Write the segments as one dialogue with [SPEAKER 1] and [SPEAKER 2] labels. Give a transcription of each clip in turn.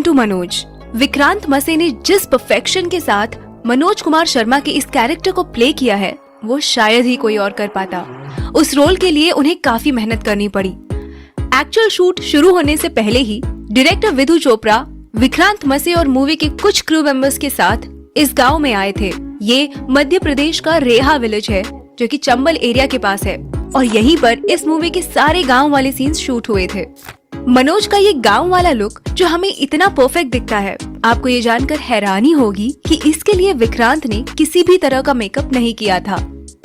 [SPEAKER 1] To Manoj. Vikrant मसे ने जिस परफेक्शन के साथ मनोज कुमार शर्मा के इस कैरेक्टर को प्ले किया है वो शायद ही कोई और कर पाता। उस रोल के लिए उन्हें काफी मेहनत करनी पड़ी। एक्चुअल शूट शुरू होने से पहले ही डायरेक्टर विधु चोपड़ा विक्रांत मसे और मूवी के कुछ क्रू मेंबर्स के साथ इस गांव में आए थे। ये मध्य प्रदेश का रेहा विलेज है जो कि चंबल एरिया के पास है और यहीं पर इस मूवी के सारे गांव वाले सीन्स शूट हुए थे। मनोज का ये गांव वाला लुक जो हमें इतना परफेक्ट दिखता है, आपको ये जानकर हैरानी होगी कि इसके लिए विक्रांत ने किसी भी तरह का मेकअप नहीं किया था।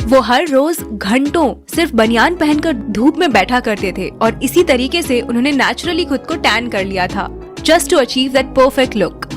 [SPEAKER 1] वो हर रोज घंटों सिर्फ बनियान पहनकर धूप में बैठा करते थे और इसी तरीके से उन्होंने नेचुरली खुद को टैन कर लिया था just to achieve that perfect look.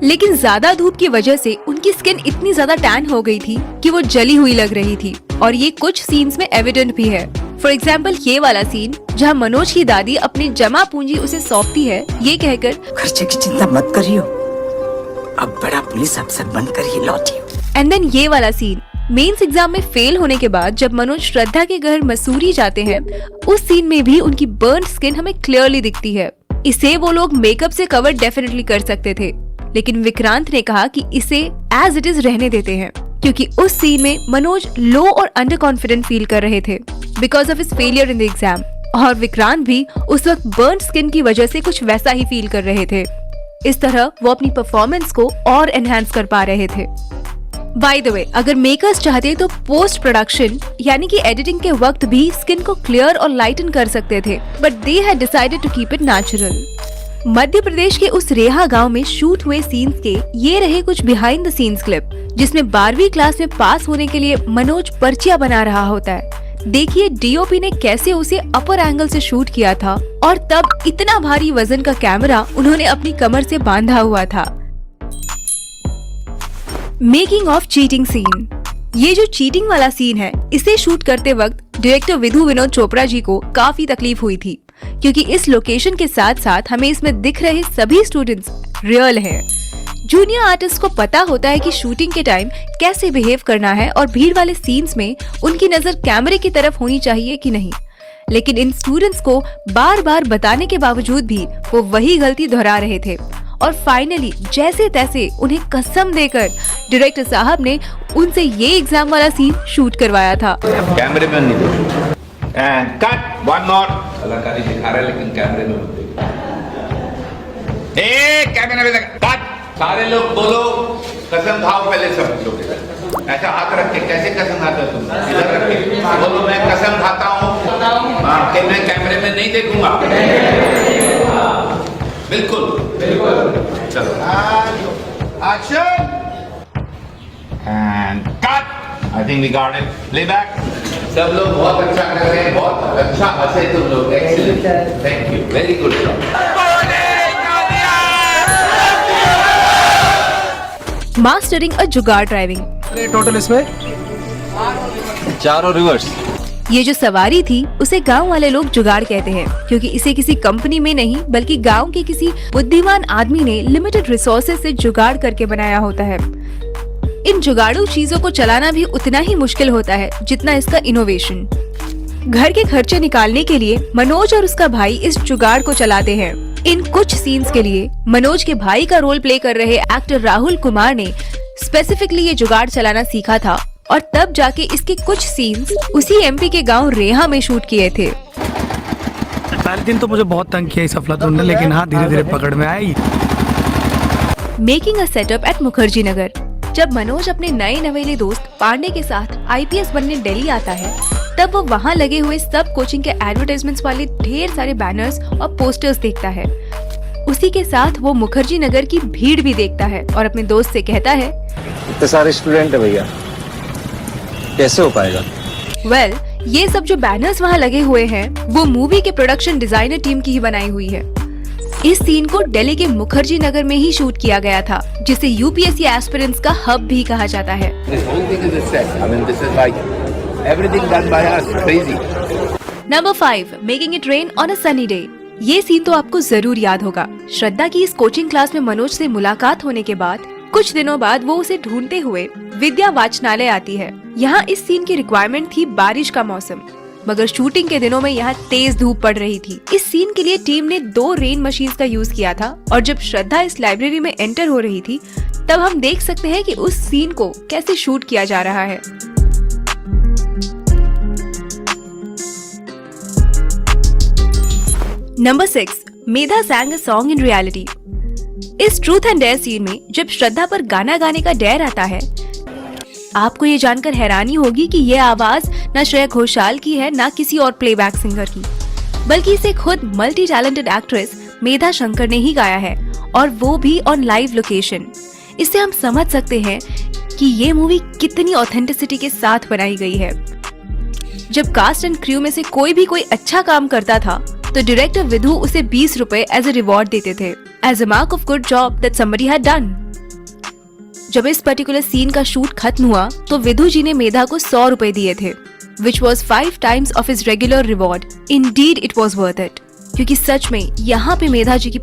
[SPEAKER 1] लेकिन ज्यादा धूप की वजह से उनकी स्किन इतनी ज्यादा टैन हो गई थी कि वो जली हुई लग रही थी और ये कुछ सीन्स में एविडेंट भी है। फॉर एग्जाम्पल ये वाला सीन जहाँ मनोज की दादी अपनी जमा पूंजी उसे सौंपती है ये कहकर
[SPEAKER 2] खर्चे की चिंता मत करियो, अब बड़ा पुलिस अफसर बनकर ही लौटी।
[SPEAKER 1] एंड देन ये वाला सीन मेंस एग्जाम में फेल होने के बाद जब मनोज श्रद्धा के घर मसूरी जाते हैं, उस सीन में भी उनकी बर्न स्किन हमें क्लियरली दिखती है। इसे वो लोग मेकअप से कवर डेफिनेटली कर सकते थे, लेकिन विक्रांत ने कहा कि इसे एज इट इज रहने देते हैं क्योंकि उस सीन में मनोज लो और अंडर कॉन्फिडेंट फील कर रहे थे because of his failure in the exam और विक्रांत भी उस वक्त बर्न स्किन की वजह से कुछ वैसा ही फील कर रहे थे। इस तरह वो अपनी परफॉर्मेंस को और एनहांस कर पा रहे थे। बाय द वे, अगर मेकर्स चाहते तो पोस्ट प्रोडक्शन यानी कि एडिटिंग के वक्त भी स्किन को क्लियर और लाइटन कर सकते थे, but they had decided to keep it natural. Madhya Pradesh के उस रेहा गांव में शूट हुए सीन्स के ये रहे कुछ बिहाइंड द सीन्स क्लिप जिसमें 12वीं क्लास में पास होने के लिए मनोज पर्चियां बना रहा होता है। देखिए डीओपी ने कैसे उसे अपर एंगल से शूट किया था और तब इतना भारी वजन का कैमरा उन्होंने अपनी कमर से बांधा हुआ था। Making of cheating scene. ये जो चीटिंग वाला सीन है इसे शूट करते वक्त डायरेक्टर विधु विनोद चोपड़ा जी को काफी तकलीफ हुई थी क्योंकि इस लोकेशन के साथ साथ हमें इसमें दिख रहे सभी स्टूडेंट्स रियल हैं। जूनियर आर्टिस्ट को पता होता है कि शूटिंग के टाइम कैसे बिहेव करना है और भीड़ वाले सीन्स में उनकी नजर कैमरे की तरफ होनी चाहिए कि नहीं, लेकिन इन स्टूडेंट्स को बार बार बताने के बावजूद भी वो वही गलती दोहरा रहे थे और फाइनली जैसे तैसे उन्हें कसम देकर डायरेक्टर साहब ने उनसे ये एग्जाम वाला सीन शूट करवाया था।
[SPEAKER 3] कैमरे में नहीं देखो एंड कट वन मोर कलाकारी दिखा रहे लेकिन कैमरे में मत देखो। ए कैमरे में कट, सारे लोग बोलो कसम खाओ पहले सब लोग ऐसा हाथ रख के। कैसे कसम खाते हो तुम? इधर रख के बोलो मैं कसम खाता हूँ हाँ कि मैं कैमरे में नहीं देखूंगा। बिल्कुल बिल्कुल। चलो action and cut. I think we got it. Playback. सब लोग बहुत अच्छा कर रहे हैं, बहुत अच्छा हंसे तुम लोग। Excellent, thank you, very good.
[SPEAKER 1] Mastering a jugaad driving.
[SPEAKER 4] Total इसमें 4 रिवर्स।
[SPEAKER 1] ये जो सवारी थी उसे गांव वाले लोग जुगाड़ कहते हैं क्योंकि इसे किसी कंपनी में नहीं बल्कि गांव के किसी बुद्धिमान आदमी ने लिमिटेड रिसोर्सेज से जुगाड़ करके बनाया होता है। इन जुगाड़ू चीजों को चलाना भी उतना ही मुश्किल होता है जितना इसका इनोवेशन। घर के खर्चे निकालने के लिए मनोज और उसका भाई इस जुगाड़ को चलाते हैं। इन कुछ सीन्स के लिए मनोज के भाई का रोल प्ले कर रहे एक्टर राहुल कुमार ने स्पेसिफिकली ये जुगाड़ चलाना सीखा था और तब जाके इसके कुछ सीन्स उसी एमपी के गांव रेहा में शूट किए थे।
[SPEAKER 4] पहले दिन तो मुझे बहुत तंग किया इस अफलातून ने, लेकिन हाँ धीरे धीरे पकड़ में आई।
[SPEAKER 1] Making a setup at Mukherjee Nagar. जब मनोज अपने नए नवेले दोस्त पांडे के साथ आईपीएस बनने दिल्ली आता है तब वो वहाँ लगे हुए सब कोचिंग के एडवर्टाइजमेंट्स वाले ढेर सारे बैनर्स और पोस्टर्स देखता है। उसी के साथ वो मुखर्जी नगर की भीड़ भी देखता है और अपने दोस्त से कहता है
[SPEAKER 5] इतने सारे स्टूडेंट है भैया, कैसे हो पाएगा?
[SPEAKER 1] वेल, ये सब जो बैनर्स वहाँ लगे हुए हैं वो मूवी के प्रोडक्शन डिजाइनर टीम की ही बनाई हुई है। इस सीन को दिल्ली के मुखर्जी नगर में ही शूट किया गया था जिसे यूपीएससी एस्पिरेंट्स का हब भी कहा जाता है। Number 5, making it rain on a sunny day. ये सीन तो आपको जरूर याद होगा। श्रद्धा की इस कोचिंग क्लास में मनोज से मुलाकात होने के बाद कुछ दिनों बाद वो उसे ढूंढते हुए विद्या वाचनालय आती है। यहाँ इस सीन की रिक्वायरमेंट थी बारिश का मौसम, मगर शूटिंग के दिनों में यहाँ तेज धूप पड़ रही थी। इस सीन के लिए टीम ने 2 रेन मशीन्स का यूज किया था और जब श्रद्धा इस लाइब्रेरी में एंटर हो रही थी तब हम देख सकते हैं कि उस सीन को कैसे शूट किया जा रहा है। Number 6, Medha sang a song in reality। इस ट्रूथ एंड डेयर सीन में जब श्रद्धा पर गाना गाने का डेयर आता है, आपको ये जानकर हैरानी होगी कि ये आवाज ना श्रेया घोषाल की है ना किसी और प्लेबैक सिंगर की, बल्कि इसे खुद मल्टी टैलेंटेड एक्ट्रेस मेधा शंकर ने ही गाया है, और वो भी ऑन लाइव लोकेशन। इससे हम समझ सकते हैं कि ये मूवी कितनी ऑथेंटिसिटी के साथ बनाई गई है। जब कास्ट एंड क्रू में से कोई अच्छा काम करता था तो डायरेक्टर विधु उसे 20 रुपए एज ए रिवॉर्ड देते थे, as a mark of good job that somebody had done. जब इस पर्टिकुलर सीन का शूट खत्म हुआ तो विधु जी ने मेधा को 100 रुपए दिए थे, which was 5 times of his regular reward. Indeed, it was worth it. क्योंकि सच में यहाँ पे मेधा जी की